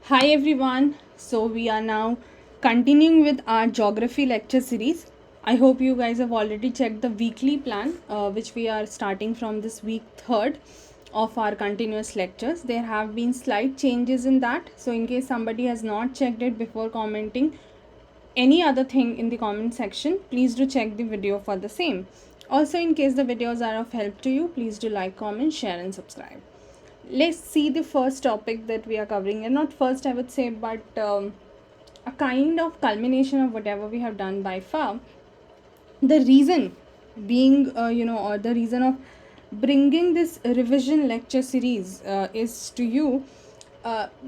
Hi everyone. So we are now continuing with our geography lecture series. I hope you guys have already checked the weekly plan, which we are starting from this week third of our continuous lectures. There have been slight changes in that. So in case somebody has not checked it before commenting any other thing in the comment section, please do check the video for the same. Also, in case the videos are of help to you, please do like, comment, share and subscribe. Let's see the first topic that we are covering, and not first I would say, but a kind of culmination of whatever we have done by far. The reason being, or the reason of bringing this revision lecture series is to you,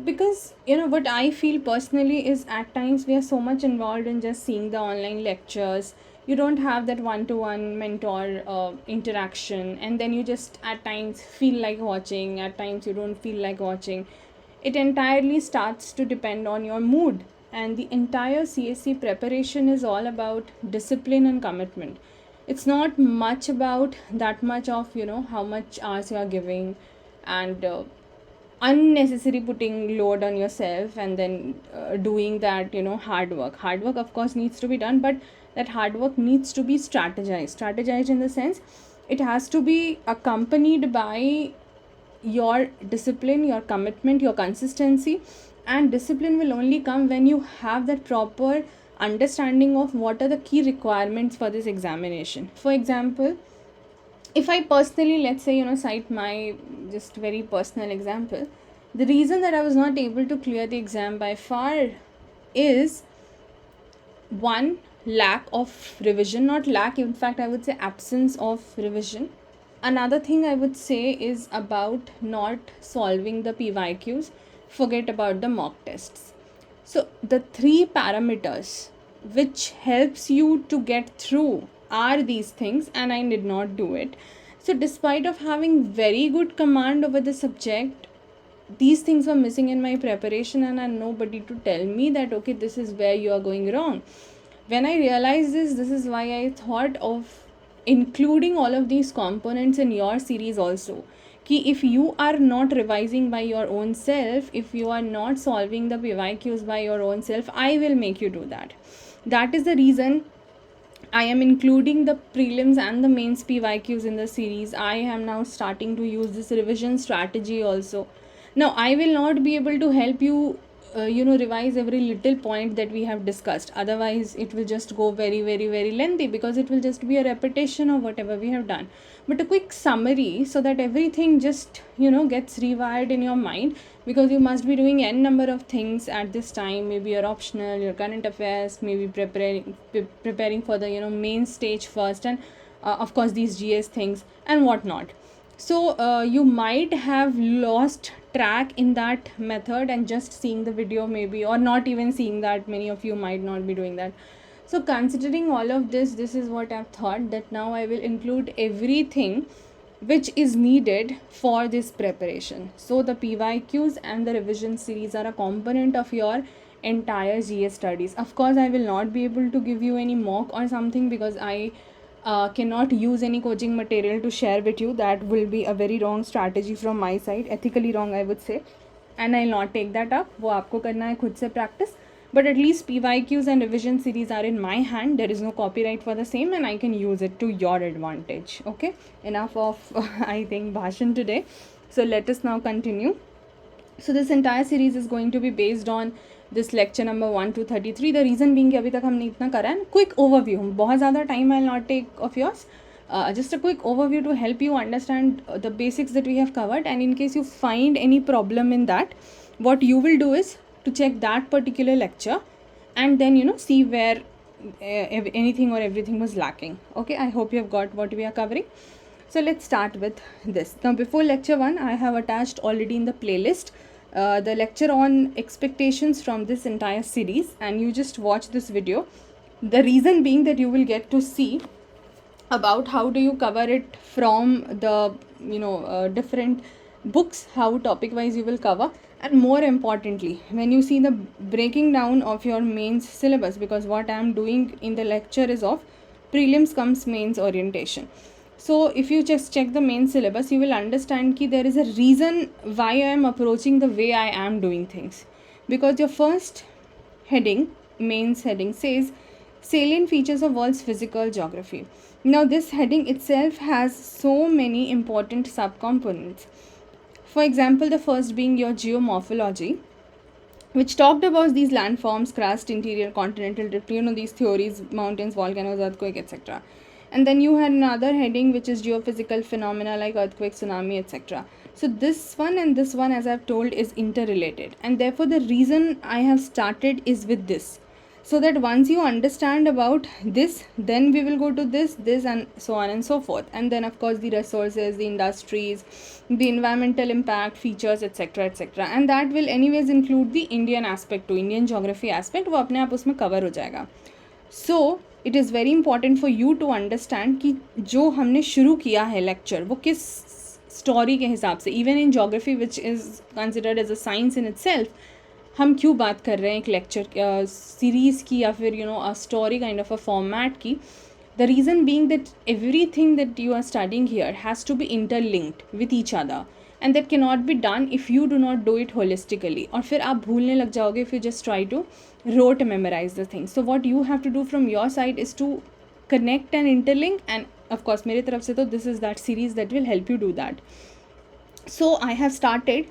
because what I feel personally is at times we are so much involved in just seeing the online lectures. You don't have that one-to-one mentor interaction, and then you just at times feel like watching, at times you don't feel like watching. It entirely starts to depend on your mood, and the entire CSC preparation is all about discipline and commitment. It's not much about that much of how much hours you are giving, and unnecessary putting load on yourself, and then doing that hard work of course needs to be done, but that hard work needs to be strategized in the sense it has to be accompanied by your discipline, your commitment, your consistency. And discipline will only come when you have that proper understanding of what are the key requirements for this examination. For example, if I personally, let's say, cite my just very personal example, the reason that I was not able to clear the exam by far is one, lack of revision. Not lack, in fact I would say absence of revision. Another thing I would say is about not solving the PYQs. Forget about the mock tests. So the three parameters which helps you to get through are these things, and I did not do it. So despite of having very good command over the subject, these things were missing in my preparation, and I had nobody to tell me that okay, this is where you are going wrong. When I realized this is why I thought of including all of these components in your series also. Ki if you are not revising by your own self, if you are not solving the PYQs by your own self, I will make you do that. That is the reason I am including the prelims and the mains PYQs in the series. I am now starting to use this revision strategy also. Now, I will not be able to help you, revise every little point that we have discussed. Otherwise, it will just go very, very, very lengthy, because it will just be a repetition of whatever we have done. But a quick summary so that everything just, gets rewired in your mind, because you must be doing n number of things at this time. Maybe your optional, your current affairs, maybe preparing for the main stage first, and of course these GS things and whatnot. So you might have lost track in that method and just seeing the video, maybe, or not even seeing that. Many of you might not be doing that. So considering all of this is what I've thought, that now I will include everything which is needed for this preparation. So the PYQs and the revision series are a component of your entire GS studies. Of course, I will not be able to give you any mock or something, because I cannot use any coaching material to share with you. That will be a very wrong strategy from my side, ethically wrong I would say, and I'll not take that up. वो आपको करना है खुद से practice. But at least PYQs and revision series are in my hand. There is no copyright for the same, and I can use it to your advantage. Okay, enough of I think bhashan today. So let us now continue. So this entire series is going to be based on this lecture number 1 to 33. The reason being कि अभी तक हमने इतना करा है. Quick overview. बहुत ज़्यादा time I'll not take of yours. Just a quick overview to help you understand the basics that we have covered, and in case you find any problem in that, what you will do is to check that particular lecture, and then see where anything or everything was lacking. Okay, I hope you have got what we are covering. So let's start with this. Now before lecture 1, I have attached already in the playlist the lecture on expectations from this entire series, and you just watch this video. The reason being that you will get to see about how do you cover it from the different books, how topic wise you will cover, and more importantly when you see the breaking down of your mains syllabus, because what I am doing in the lecture is of prelims comes mains orientation. So if you just check the main syllabus, you will understand that there is a reason why I am approaching the way I am doing things. because your first heading, mains heading, says salient features of world's physical geography. Now this heading itself has so many important subcomponents. For example, the first being your geomorphology, which talked about these landforms, crust, interior, continental drift, these theories, mountains, volcanoes, earthquake, etc. And then you had another heading which is geophysical phenomena like earthquake, tsunami, etc. So this one and this one, as I've told, is interrelated, and therefore the reason I have started is with this, so that once you understand about this, then we will go to this and so on and so forth. And then of course the resources, the industries, the environmental impact, features, etc, etc, and that will anyways include the Indian aspect to Indian geography aspect, वो अपने आप उसमें cover हो जाएगा. So it is very important for you to understand कि जो हमने शुरू किया है lecture वो किस story के हिसाब से, even in geography which is considered as a science in itself, हम क्यों बात कर रहे हैं एक लेक्चर सीरीज़ की या फिर a story kind of a format की. The reason being that everything that you are studying here has to be interlinked with each other, and that can not be done if you do not do it holistically, और फिर आप भूलने लग जाओगे if you just try to rote memorise the things. So what you have to do from your side is to connect and interlink, and of course मेरे तरफ से तो this is that series that will help you do that. So I have started.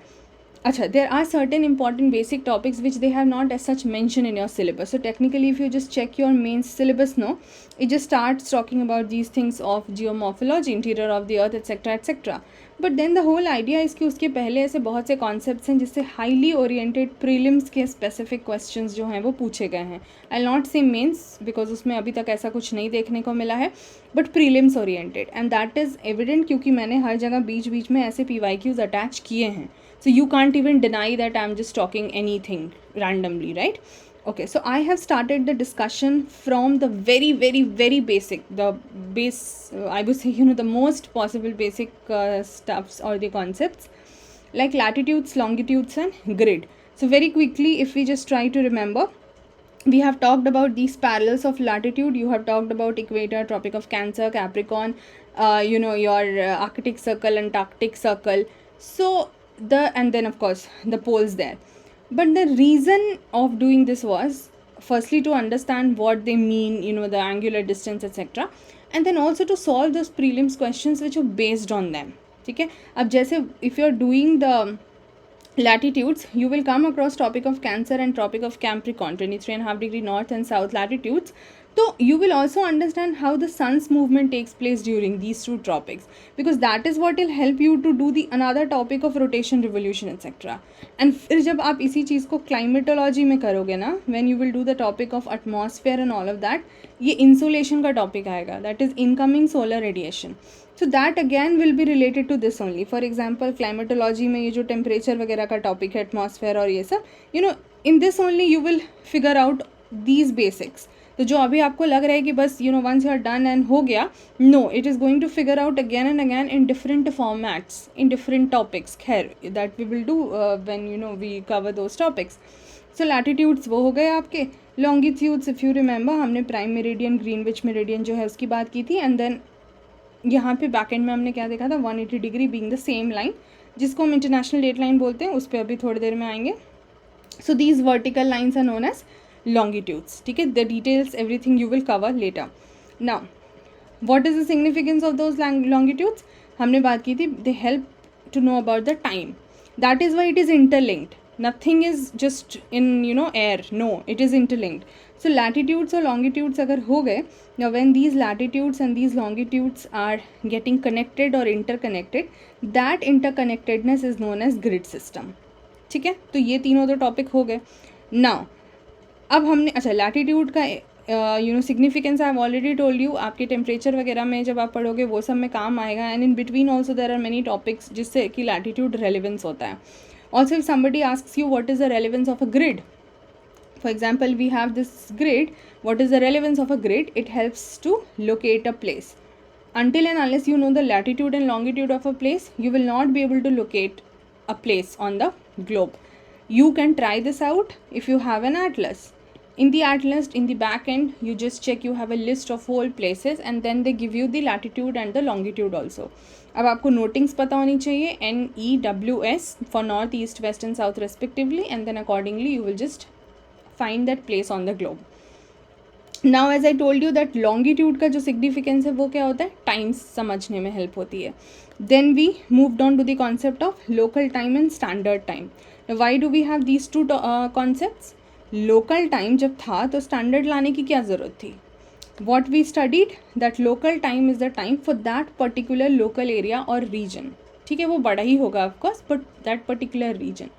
Achha, there are certain important basic topics which they have not as such mentioned in your syllabus. So technically if you just check your main syllabus, no, it just starts talking about these things of geomorphology, interior of the earth, etc, etc. But then the whole idea is कि उसके पहले ऐसे बहुत से concepts हैं जिससे highly oriented prelims के specific questions जो हैं वो पूछे गए हैं. I'll not say mains because उसमें अभी तक ऐसा कुछ नहीं देखने को मिला है, but prelims oriented, and that is evident क्योंकि मैंने हर जगह बीच बीच में ऐसे PYQs attach किए हैं. So you can't even deny that I'm just talking anything randomly, right? Okay, so I have started the discussion from the very, very, very basic, the base, I would say, the most possible basic stuffs or the concepts like latitudes, longitudes and grid. So very quickly, if we just try to remember, we have talked about these parallels of latitude. You have talked about equator, Tropic of Cancer, Capricorn, your Arctic Circle, Antarctic Circle. So and then of course the poles there. But the reason of doing this was firstly to understand what they mean, the angular distance, etc, and then also to solve those prelims questions which are based on them. ठीक है, अब जैसे if you are doing the latitudes, you will come across Tropic of Cancer and Tropic of Capricorn, 23.5 degree north and south latitudes. So you will also understand how the sun's movement takes place during these two tropics, because that is what will help you to do the another topic of rotation, revolution, etc. And फिर जब आप इसी चीज़ को climatology में करोगे ना, when you will do the topic of atmosphere and all of that, ये insolation का topic आएगा, that is incoming solar radiation. So that again will be related to this only. For example, climatology में ये जो temperature वगैरह का topic है, atmosphere और ये सब, in this only you will figure out these basics. तो जो अभी आपको लग रहा है कि बस once you are done and हो गया, no, it is going to figure out again and again in different formats, in different topics. खैर, that we will do when we cover those topics. So latitudes वो हो गए आपके. Longitudes, if you remember, हमने prime meridian, Greenwich meridian जो है उसकी बात की थी, and then यहाँ पे बैक एंड में हमने क्या देखा था, 180 degree being the same line, जिसको हम इंटरनेशनल डेट लाइन बोलते हैं, उस पर अभी थोड़ी देर में आएंगे. So these vertical lines are known as longitudes. ठीक है, the details everything you will cover later. Now what is the significance of those longitudes, हमने बात की थी, they help to know about the time. That is why it is interlinked. Nothing is just in air, no, it is interlinked. So latitudes or longitudes अगर हो गए, now when these latitudes and these longitudes are getting connected or interconnected, that interconnectedness is known as grid system. ठीक है, तो ये तीनों तो topic हो गए. Now अब हमने अच्छा latitude का significance I have already told you, आपके टेम्परेचर वगैरह में जब आप पढ़ोगे वो सब में काम आएगा. And in between also there are many topics जिससे कि लैटिट्यूड रेलिवेंस होता है. Also, if somebody asks you what is the relevance of a grid, for example, we have this grid. What is the relevance of a grid? It helps to locate a place. Until and unless you know the latitude and longitude of a place, you will not be able to locate a place on the globe. You can try this out if you have an atlas. In the atlas, in the back end, you just check, you have a list of whole places and then they give you the latitude and the longitude also. अब आपको notings पता होनी चाहिए, NEWS for north, east, west and south respectively, and then accordingly you will just find that place on the globe. Now as I told you that longitude का जो significance है वो क्या होता है, टाइम्स समझने में हेल्प होती है. Then we moved on to the concept of local time and standard time. Now why do we have these two concepts? Local time जब था तो स्टैंडर्ड लाने की क्या ज़रूरत थी? What we studied that local time is the time for that particular local area और region. ठीक है, वो बड़ा ही होगा of course, but that particular region.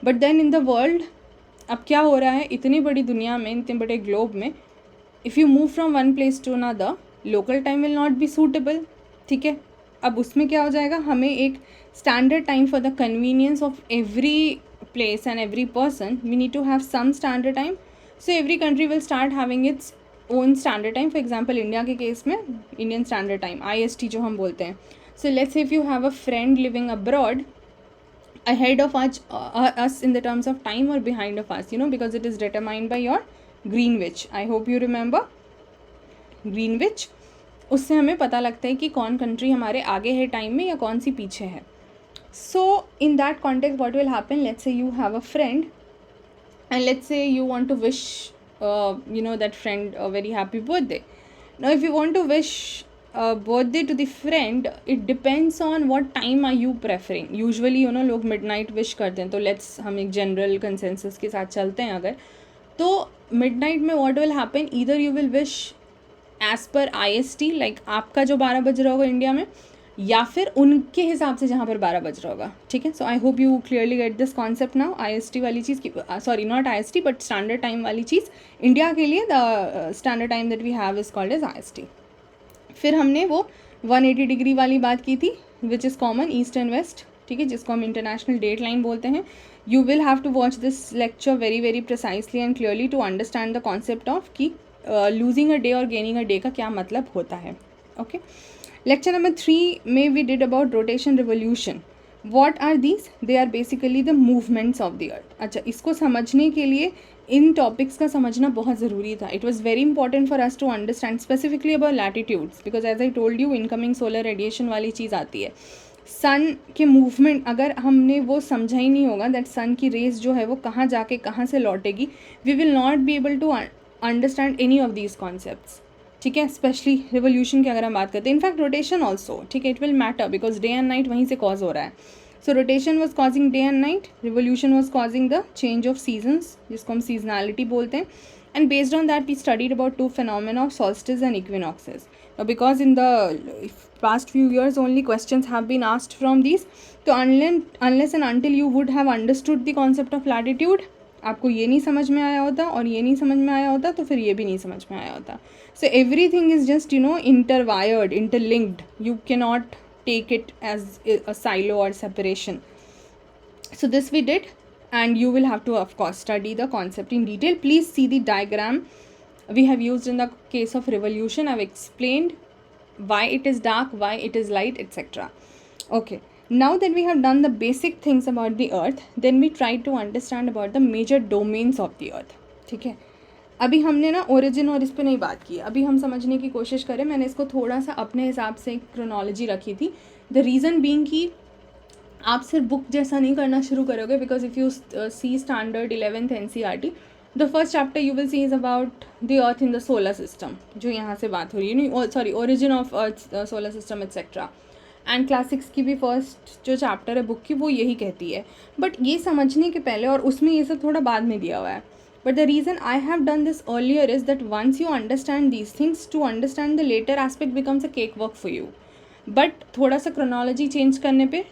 But then in the world अब क्या हो रहा है, इतनी बड़ी दुनिया में, इतने बड़े ग्लोब में, if you move from one place to another, local time will not be suitable. ठीक है, अब उसमें क्या हो जाएगा, हमें एक standard time for the convenience of every place and every person, we need to have some standard time. So every country will start having its own standard time. For example, India के case में Indian Standard Time, IST जो हम बोलते हैं. So let's say if you have a friend living abroad, ahead of us in the terms of time or behind of us, because it is determined by your Greenwich. I hope you remember Greenwich. उससे हमें पता लगता है कि कौन country हमारे आगे है टाइम में या कौन सी पीछे है. So in that context, what will happen, let's say you have a friend and let's say you want to wish that friend a very happy birthday. Now if you want to wish a birthday to the friend, it depends on what time are you preferring. Usually लोग midnight wish करते हैं, तो let's हम एक general consensus के साथ चलते हैं अगर, तो midnight में what will happen, either you will wish as per IST, like आपका जो 12 बज रहा होगा इंडिया में, या फिर उनके हिसाब से जहाँ पर 12 बज रहा होगा. ठीक है, so I hope you clearly get this concept now. IST वाली चीज़ की, sorry not IST but standard time वाली चीज़ इंडिया के लिए, the standard time that we have is called as IST. फिर हमने वो 180 डिग्री वाली बात की थी, which is common east and west. ठीक है, जिसको हम इंटरनेशनल डेट लाइन बोलते हैं. You will have to watch this lecture very very precisely and clearly to understand the concept of कि लूजिंग अ डे और गेनिंग अ डे का क्या मतलब होता है. ओके, lecture number 3 में we did about rotation revolution. What are these? They are basically the movements of the earth. अच्छा, इसको समझने के लिए इन टॉपिक्स का समझना बहुत ज़रूरी था. It was very important for us to understand specifically about latitudes, because as I told you, incoming solar radiation वाली चीज़ आती है. सन के मूवमेंट अगर हमने वो समझा ही नहीं होगा दैट सन की रेस जो है वो कहाँ जाके कहाँ से लौटेगी, we will not be able to understand any of these concepts. ठीक है, स्पेशली रिवोल्यूशन की अगर हम बात करते हैं, इनफैक्ट रोटेशन ऑल्सो. ठीक है, it will matter because day and night वहीं से कॉज हो रहा है. So rotation was causing day and night, revolution was causing the change of seasons, जिसको हम सीजनैलिटी बोलते हैं. And based on that we studied about 2 phenomena of solstice and equinoxes. Because in the past few years only questions have been asked from these, so unless and until you would have understood the concept of latitude, आपको ये नहीं समझ में आया होता और ये नहीं समझ में आया होता तो फिर ये भी नहीं समझ में आया होता. So everything is just interwired, interlinked. You can not take it as a silo और separation. So this we did and you will have to of course study the concept in detail. Please see the diagram we have used in the case of revolution. I've explained why it is dark, why it is light, etc. Okay, now that we have done the basic things about the earth, then we try to understand about the major domains of the earth. ठीक है, अभी हमने ना origin और इस पर नहीं बात की. अभी हम समझने की कोशिश करें. मैंने इसको थोड़ा सा अपने हिसाब से एक क्रोनोलॉजी रखी थी. द रीज़न बीइंग कि आप सिर्फ बुक जैसा नहीं करना शुरू करोगे, because if you see standard 11th NCERT, the first chapter you will see is about the earth in the solar system, जो यहाँ से बात हो रही है, sorry origin of earth solar system etcetera. And classics की भी फर्स्ट जो चैप्टर है बुक की वो यही कहती है. बट ये समझने के पहले, और उसमें ये सब थोड़ा बाद में दिया हुआ है, but the reason I have done this earlier is that once you understand these things, to understand the latter aspect becomes a cake work for you. But थोड़ा सा क्रोनोलॉजी चेंज करने पर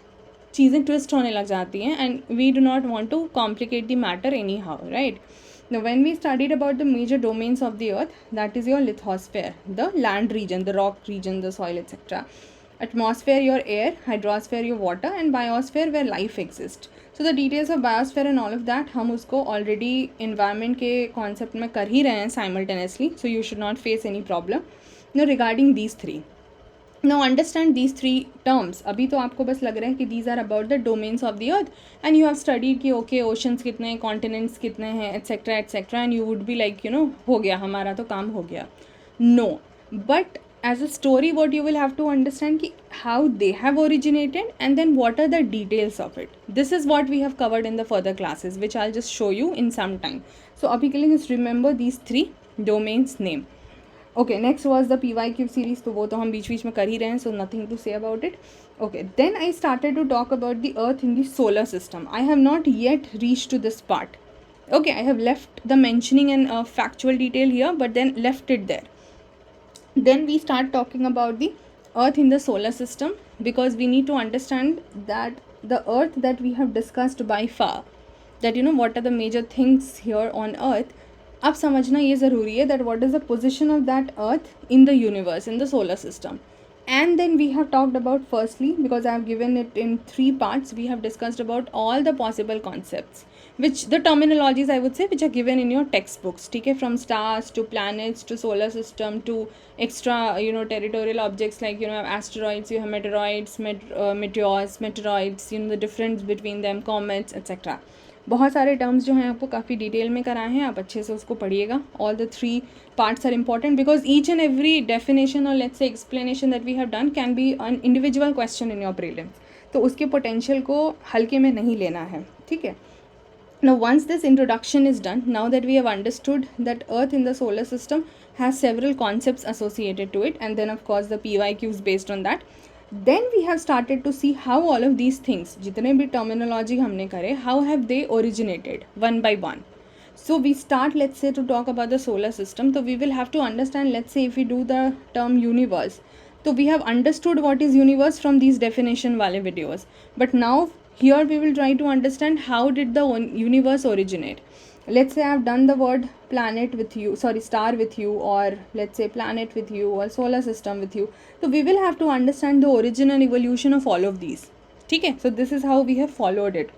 चीज़ें ट्विस्ट होने लग जाती हैं, and we do not want to complicate the matter anyhow, right. Now when we studied about the major domains of the earth, that is your lithosphere, the land region, the rock region, the soil, etc. Atmosphere, your air. Hydrosphere, your water. And biosphere, where life exists. So the details of biosphere and all of that हम उसको already environment के concept में कर ही रहे हैं simultaneously, so you should not face any problem. Now regarding these three, Now understand these three terms. अभी तो आपको बस लग रहा है कि these are about the domains of the earth and you have studied कि okay oceans कितने हैं, continents कितने हैं, etc etc and you would be like you know हो गया, हमारा तो काम हो गया. No, but as a story what you will have to understand कि how they have originated and then what are the details of it. This is what we have covered in the further classes which I'll just show you in some time. So अभी के लिए just remember these three domains name. Okay, next was the PYQ series, तो वो तो हम बीच बीच में कर ही रहे हैं, so nothing to say about it. Okay, then I started to talk about the earth in the solar system. I have not yet reach to this part. Okay, I have left the mentioning and factual detail here, but then left it there. Then we start talking about the earth in the solar system because we need to understand that the earth that we have discussed by far, that you know what are the major things here on earth. अब समझना ये ज़रूरी है that what is the position of that earth in the universe, in the solar system. And then we have talked about, firstly, because I have given it in 3 parts, we have discussed about all the possible concepts, which the terminologies I would say which are given in your textbooks, ठीक है, from stars to planets to solar system to extra you know territorial objects like you know asteroids, you have meteoroids, meteors, meteoroids, you know the difference between them, comets, etc. बहुत सारे terms जो हैं आपको काफ़ी detail में कराए हैं, आप अच्छे से उसको पढ़िएगा. All the 3 parts are important because each and every definition और let's say explanation that we have done can be an individual question in your prelims. तो उसके पोटेंशियल को हल्के में नहीं लेना है, ठीक है. Now once this introduction is done, now that we have understood that earth in the solar system has several concepts associated to it and then of course the PYQs based on that, then we have started to see how all of these things, जितने भी terminology हमने करे, how have they originated one by one. So we start, let's say, to talk about the solar system. So we will have to understand, let's say if we do the term universe, so we have understood what is universe from these definition wale videos, but now here we will try to understand how did the universe originate. Let's say I have done the word planet with you, sorry, star with you, or let's say planet with you, or solar system with you. So we will have to understand the origin and evolution of all of these. Okay, so this is how we have followed it.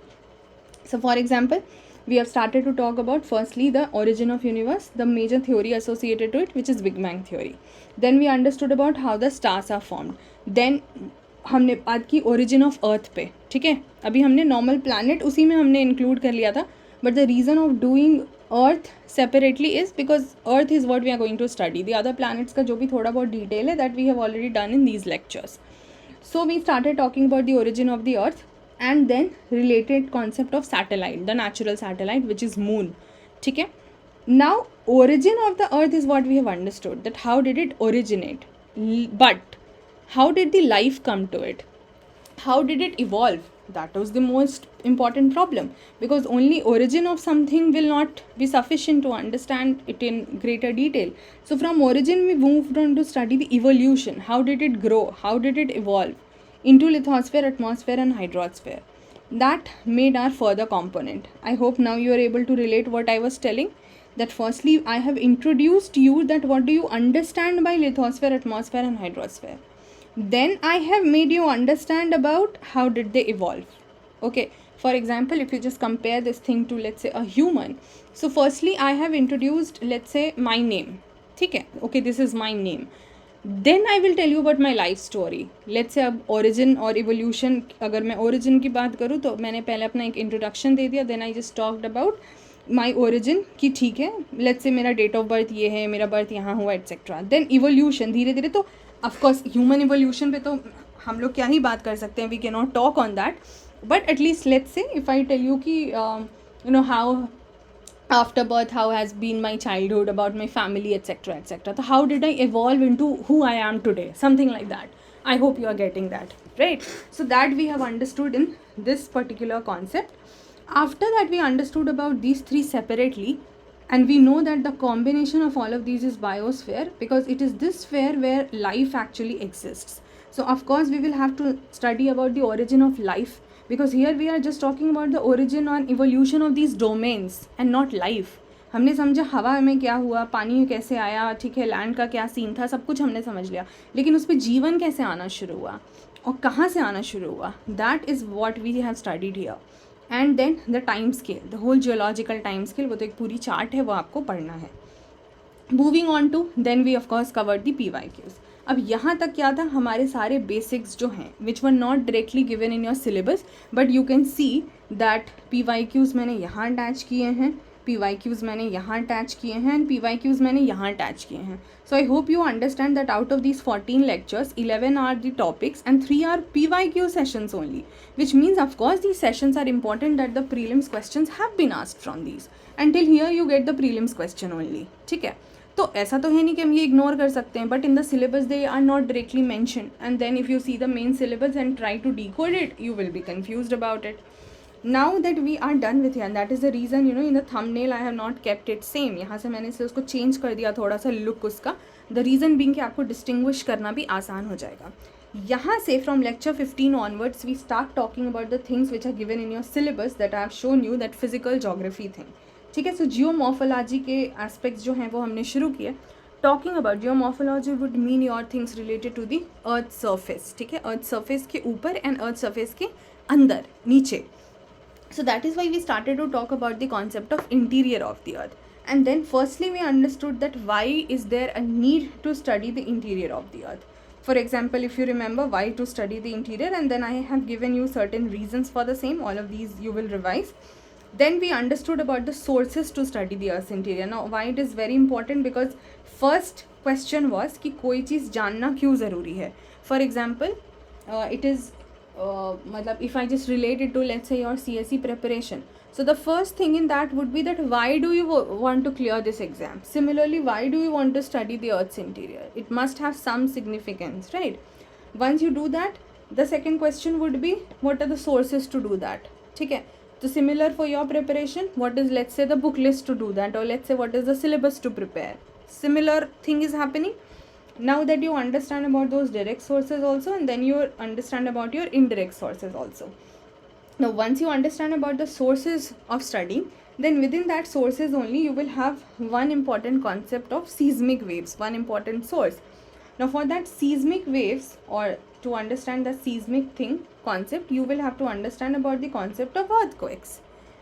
So for example, we have started to talk about firstly the origin of universe, the major theory associated to it, which is Big Bang theory. Then we understood about how the stars are formed. Then हमने बात की origin of अर्थ पे, ठीक है. अभी हमने normal planet उसी में हमने इंक्लूड कर लिया था, but the reason of doing earth separately is because earth is what we are going to study. The other planets का जो भी थोड़ा बहुत डिटेल है that we have already done in these lectures. So we started talking about the origin of the earth and then related concept of satellite, the natural satellite which is moon, ठीक है. Now origin of the earth is what we have understood, that how did it originate, but how did the life come to it, how did it evolve? That was the most important problem, because only origin of something will not be sufficient to understand it in greater detail. So from origin we moved on to study the evolution, how did it grow, how did it evolve into lithosphere, atmosphere and hydrosphere. That made our further component. I hope now you are able to relate what I was telling, that firstly I have introduced you that what do you understand by lithosphere, atmosphere and hydrosphere. Then I have made you understand about how did they evolve. Okay, for example, if you just compare this thing to let's say a human. So firstly I have introduced let's say my name, ठीक है. Okay, this is my name. Then I will tell you about my life story. Let's say अब origin और evolution, अगर मैं origin की बात करूँ तो मैंने पहले अपना एक introduction दे दिया. Then I just talked about my origin कि ठीक है, let's say मेरा date of birth ये है, मेरा birth यहाँ हुआ etc. Then evolution धीरे धीरे, तो of course human evolution पे तो हम लोग क्या ही बात कर सकते हैं, we cannot talk on that. But at least let's say if I tell you कि you know how after birth, how has been my childhood, about my family etc etc. So how did I evolve into who I am today, something like that. I hope you are getting that, right? So that we have understood in this particular concept. After that we understood about these 3 separately, and we know that the combination of all of these is biosphere, because it is this sphere where life actually exists. So of course we will have to study about the origin of life, because here we are just talking about the origin and evolution of these domains and not life. हमने समझा हवा में क्या हुआ, पानी कैसे आया, ठीक है, लैंड का क्या सीन था, सब कुछ हमने समझ लिया, लेकिन उस पर जीवन कैसे आना शुरू हुआ और कहाँ से आना शुरू हुआ, that is what we have studied here. And then the time scale, the whole geological time scale, वो तो एक पूरी चार्ट है, वो आपको पढ़ना है. Moving on to, then we of course covered the PYQs. अब यहाँ तक क्या था, हमारे सारे बेसिक्स जो हैं which were not directly given in your syllabus, but you can see that PYQs मैंने यहाँ अटैच किए हैं, PYQs मैंने यहाँ अटैच किए हैं, एंड PYQs मैंने यहाँ अटैच किए हैं. So I hope you understand that out of these 14 lectures, 11 are the topics and 3 are PYQ sessions only, which means of course these sessions are important that the prelims questions have been asked from these. Until here you get the prelims question only. ठीक है, तो ऐसा तो है नहीं कि हम ये इग्नोर कर सकते हैं, but in the syllabus they are not directly mention, and then if you see the main syllabus and try to decode it, you will be confused about it. Now that we are done with here, and that is the reason in the thumbnail I have not kept it same. यहाँ से मैंने इसे उसको change कर दिया थोड़ा सा look उसका. The reason being कि आपको डिस्टिंग्विश करना भी आसान हो जाएगा. यहाँ से from lecture 15 onwards we start talking about the things which are given in your syllabus that I have shown you, that physical geography thing. ठीक है, सो जियोमॉर्फोलॉजी के एस्पेक्ट्स जो हैं वो हमने शुरू किए. Talking about geomorphology would mean your things related to the earth surface. ठीक है, अर्थ सर्फेस के ऊपर एंड अर्थ सर्फेस के अंदर नीचे. So that is why we started to talk about the concept of interior of the earth. And then firstly we understood that why is there a need to study the interior of the earth. For example, if you remember why to study the interior, and then I have given you certain reasons for the same. All of these you will revise. Then we understood about the sources to study the earth's interior. Now why it is very important, because first question was कि कोई चीज़ जानना क्यों ज़रूरी है. For example, it is मतलब if I just relate it to let's say your CSE preparation, so the first thing in that would be that why do you want to clear this exam. Similarly, why do you want to study the earth's interior? It must have some significance, right? Once you do that, the second question would be what are the sources to do that. ठीक है, तो similar for your preparation, what is let's say the book list to do that, or let's say what is the syllabus to prepare. Similar thing is happening. Now that you understand about those direct sources also, and then you understand about your indirect sources also. Now once you understand about the sources of studying, then within that sources only you will have one important concept of seismic waves, one important source. Now for that seismic waves, or to understand the seismic thing concept, you will have to understand about the concept of earthquakes.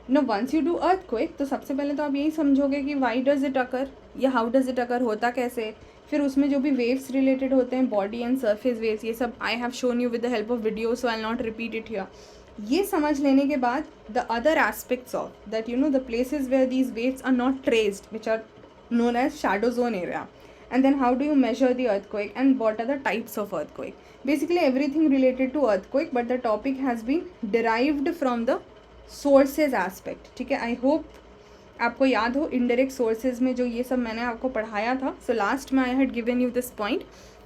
Now once you do earthquake, तो सबसे पहले तो आप यही समझोगे कि why does it occur, या how does it occur, होता कैसे. फिर उसमें जो भी वेव्स रिलेटेड होते हैं, बॉडी एंड सरफेस वेव्स, ये सब I have shown you with the help of video, so I will not repeat it here. ये समझ लेने के बाद the other aspects of that, the places where these waves are not traced, which are known as shadow zone area, and then how do you measure the earthquake and what are the types of earthquake. Basically everything related to earthquake, but the topic has been derived from the sources aspect. ठीक है, I hope आपको याद हो indirect sources में जो ये सब मैंने आपको पढ़ाया था. सो लास्ट में I had given you this point,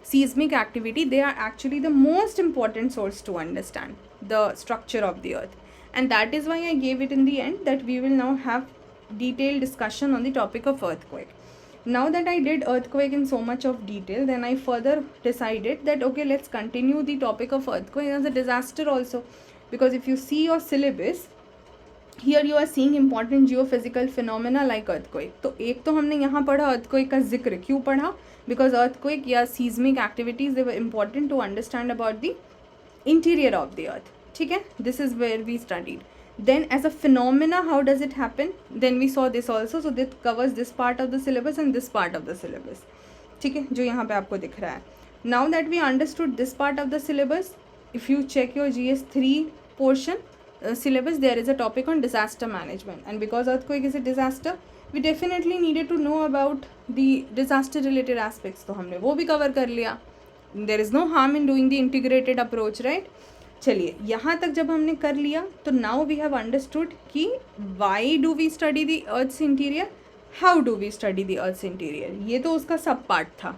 seismic activity, they are actually the most important source to understand the structure of the earth, and that is why I gave it in the end that we will now have detailed discussion on the topic of earthquake. Now that I did earthquake in so much of detail, then I further decided that okay, let's continue the topic of earthquake as a disaster also, because if you see your syllabus, here you are seeing important geophysical phenomena like earthquake. तो एक तो हमने यहाँ पढ़ा earthquake का जिक्र. क्यों पढ़ा? Because earthquake या seismic activities, they were important to understand about the interior of the earth. ठीक है, this is where we studied. Then as a phenomena, how does it happen? Then we saw this also. So this covers this part of the syllabus and this part of the syllabus. ठीक है, जो यहाँ पे आपको दिख रहा है. Now that we understood this part of the syllabus, if you check your GS3 portion syllabus, there is a topic on disaster management, and because earthquake is a disaster, we definitely needed to know about the disaster related aspects. तो हमने वो भी cover कर लिया. There is no harm in doing the integrated approach, right? चलिए, यहाँ तक जब हमने कर लिया, तो now we have understood कि why do we study the earth's interior, how do we study the earth's interior. ये तो उसका सब पार्ट था,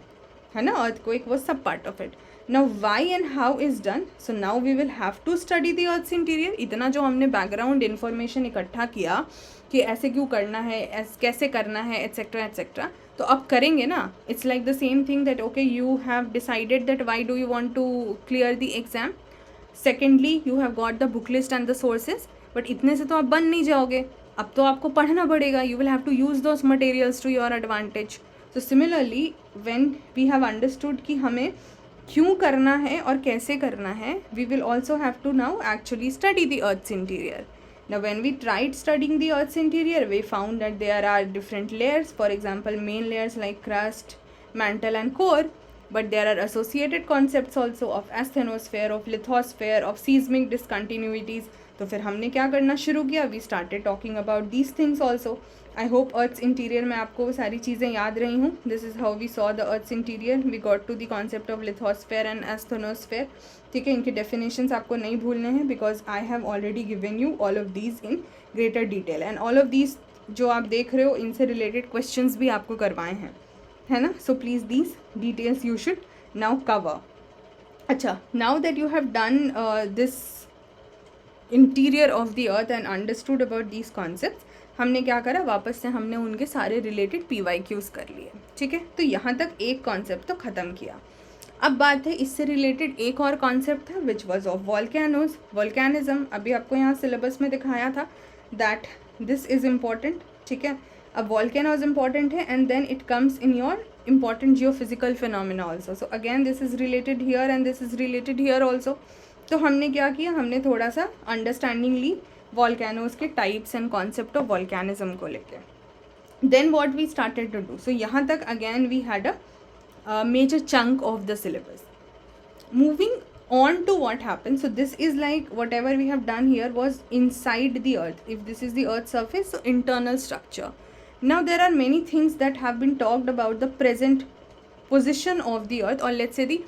है ना. earthquake was सब part of it. Now why and how is done. So now we will have to study the earth's interior. इतना जो हमने background information इकट्ठा किया कि ऐसे क्यों करना है, कैसे करना है, etc etc, तो अब करेंगे ना. It's like the same thing that okay, you have decided that why do you want to clear the exam. Secondly, you have got the book list and the sources, but इतने से तो आप बन नहीं जाओगे. अब तो आपको पढ़ना पड़ेगा. You will have to use those materials to your advantage. So similarly, when we have understood कि हमें क्यों करना है और कैसे करना है, we will also have to now actually study the earth's interior. Now when we tried studying the earth's interior, we found that there are different layers. For example, main layers like crust, mantle and core. but there are associated concepts also of asthenosphere, of lithosphere, of seismic discontinuities. तो फिर हमने क्या करना शुरू किया, we started talking about these things also. I hope earth's interior में आपको वो सारी चीज़ें याद रही हूँ. This is how we saw the earth's interior. We got to the concept of lithosphere and asthenosphere. ठीक है, इनके डेफिनेशंस आपको नहीं भूलने हैं because I have already given you all of these in greater detail, and all of these जो आप देख रहे हो इनसे रिलेटेड क्वेश्चंस भी आपको करवाए हैं, है ना. So please these details you should now cover. अच्छा, now that you have done this interior of the earth and understood about these concepts, हमने क्या करा, वापस से हमने उनके सारे रिलेटेड PYQs कर लिए. ठीक है, तो यहाँ तक एक कॉन्सेप्ट तो ख़त्म किया. अब बात है इससे रिलेटेड एक और कॉन्सेप्ट था which was of volcanoes, volcanism. अभी आपको यहाँ सिलेबस में दिखाया था दैट दिस इज़ इम्पॉर्टेंट. ठीक है, अब वॉल्केनोज इम्पॉर्टेंट है and then it comes in your important geophysical phenomena also. So again this is related here and this is related here also. तो हमने क्या किया, हमने थोड़ा सा अंडरस्टैंडिंग ली वॉल्केनोज के types and concept of volcanism को लेके. Then what we started to do, so यहाँ तक again we had a major chunk of the syllabus. Moving on to what happened, so this is like whatever we have done here was inside the earth. If this is the earth's surface, so internal structure. Now there are many things that have been talked about the present position of the earth, or let's say the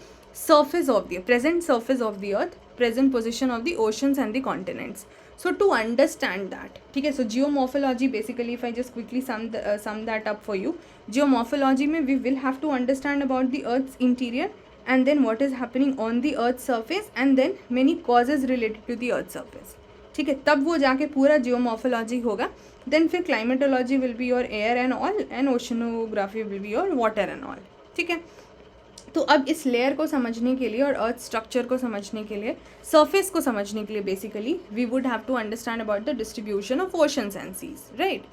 surface of the present surface of the earth, present position of the oceans and the continents. So to understand that, ठीक है, so geomorphology basically, if I just quickly sum that up for you, geomorphology में we will have to understand about the earth's interior and then what is happening on the earth's surface and then many causes related to the earth's surface. ठीक है, तब वो जाके पूरा geomorphology होगा. then फिर climatology will be your air and all and oceanography will be your water and all. ठीक है, तो अब इस लेयर को समझने के लिए और अर्थ स्ट्रक्चर को समझने के लिए, सरफेस को समझने के लिए basically we would have to understand about the distribution of oceans and seas, right,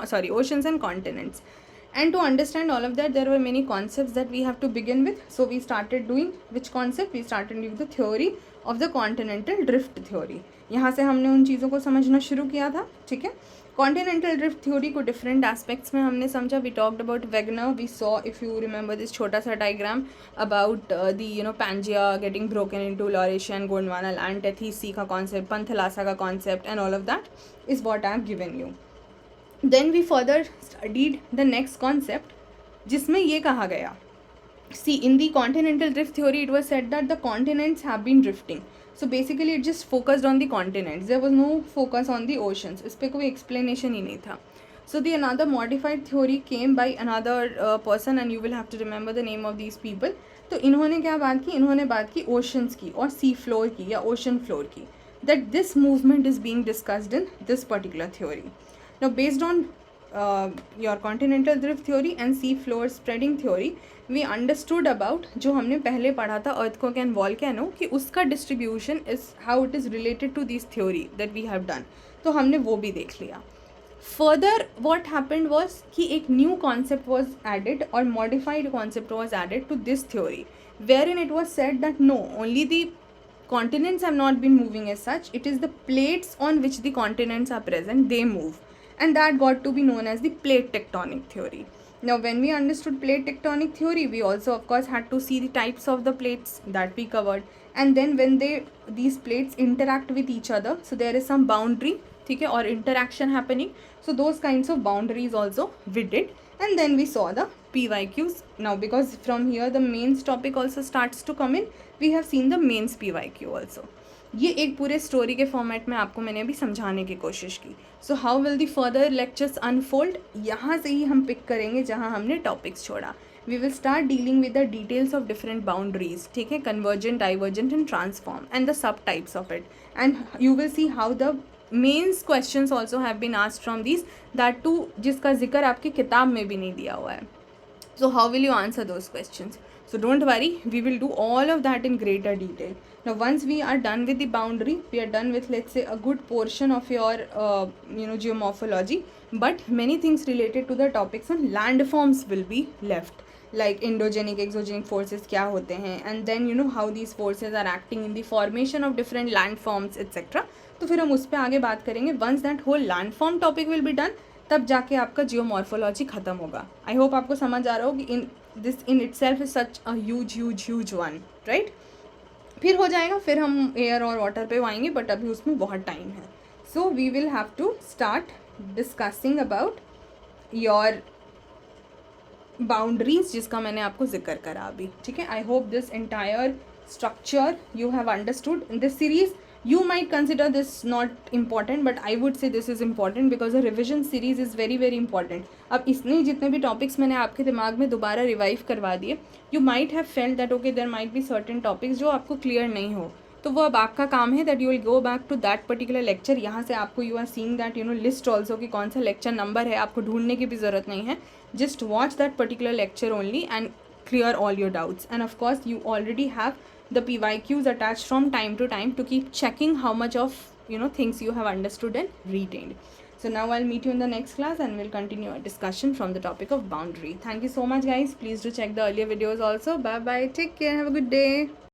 sorry, oceans and continents. And to understand all of that, there were many concepts that we have to begin with. So we started doing which concept? We started with the theory of the continental drift theory. यहाँ से हमने उन चीज़ों को समझना शुरू किया था. ठीक है, कॉन्टिनेंटल ड्रिफ्ट थ्योरी को डिफरेंट एस्पेक्ट्स में हमने समझा. We talked about Wegener. We saw, if you remember this छोटा सा diagram about the Pangaea getting broken into Laurasia and Gondwana land, Tethys का कॉन्सेप्ट, पंथलासा का concept, and all of that is what I have given you. Then we further studied the next concept, जिसमें ये कहा गया, see, in the continental drift theory it was said that the continents have been drifting. So basically it just focused on the continents. There was no focus on the oceans. इस पर कोई explanation ही नहीं था. So the another modified theory came by another person and you will have to remember the name of these people. तो इन्होंने क्या बात की, इन्होंने बात की oceans की और sea floor की या ocean floor की, that this movement is being discussed in this particular theory. Now based on your continental drift theory and sea floor spreading theory, we understood about जो हमने पहले पढ़ा था earthquake and volcano, कि उसका distribution is how it is related to this theory that we have done. तो हमने वो भी देख लिया. Further what happened was कि एक new concept was added or modified concept was added to this theory, wherein it was said that no, only the continents have not been moving as such, it is the plates on which the continents are present, they move. And that got to be known as the plate tectonic theory. Now when we understood plate tectonic theory, we also of course had to see the types of the plates that we covered, and then when these plates interact with each other, so there is some boundary, ठीक है, or interaction happening. So those kinds of boundaries also we did, and then we saw the PYQs. Now because from here the mains topic also starts to come in, we have seen the mains PYQ also. ये एक पूरे story के format में आपको मैंने अभी समझाने की कोशिश की. So how will the further lectures unfold, यहाँ से ही हम पिक करेंगे जहाँ हमने टॉपिक्स छोड़ा. We will start dealing with the details of different boundaries, ठीक है, convergent, divergent and transform and the sub types of it, and you will see how the mains questions also have been asked from these, that too जिसका जिक्र आपकी किताब में भी नहीं दिया हुआ है. So how will you answer those questions? So don't worry, we will do all of that in greater detail. Now once we are done with the boundary, we are done with, let's say, a good portion of your geomorphology, but many things related to the topics on landforms will be left, like endogenic, exogenic forces क्या होते हैं, and then how these forces are acting in the formation of different landforms etc. तो फिर हम उस पर आगे बात करेंगे. once that whole landform topic will be done, तब जाके आपका जियोमॉर्फोलॉजी ख़त्म होगा. आई होप आपको समझ आ रहा हो कि in this in itself is such a huge one, right? फिर हो जाएगा, फिर हम एयर और वाटर पे आएंगे, बट अभी उसमें बहुत टाइम है. So we will have to start discussing about your boundaries, जिसका मैंने आपको जिक्र करा अभी. ठीक है, I hope this entire structure you have understood in this series. You might consider this not important, but I would say this is important because the revision series is very very important. अब इसने जितने भी topics मैंने आपके दिमाग में दोबारा revive करवा दिए, you might have felt that okay there might be certain topics जो आपको क्लियर नहीं हो, तो वो अब आपका काम है that you will go back to that particular lecture. यहाँ से आपको you are seeing that list also कि कौन सा लेक्चर नंबर है, आपको ढूंढने की भी ज़रूरत नहीं है. Just watch that particular lecture only and clear all your doubts. And of course you already have the PYQs attached from time to time to keep checking how much of things you have understood and retained. So now I'll meet you in the next class and we'll continue our discussion from the topic of boundary. Thank you so much guys. Please do check the earlier videos also. Bye bye, take care, have a good day.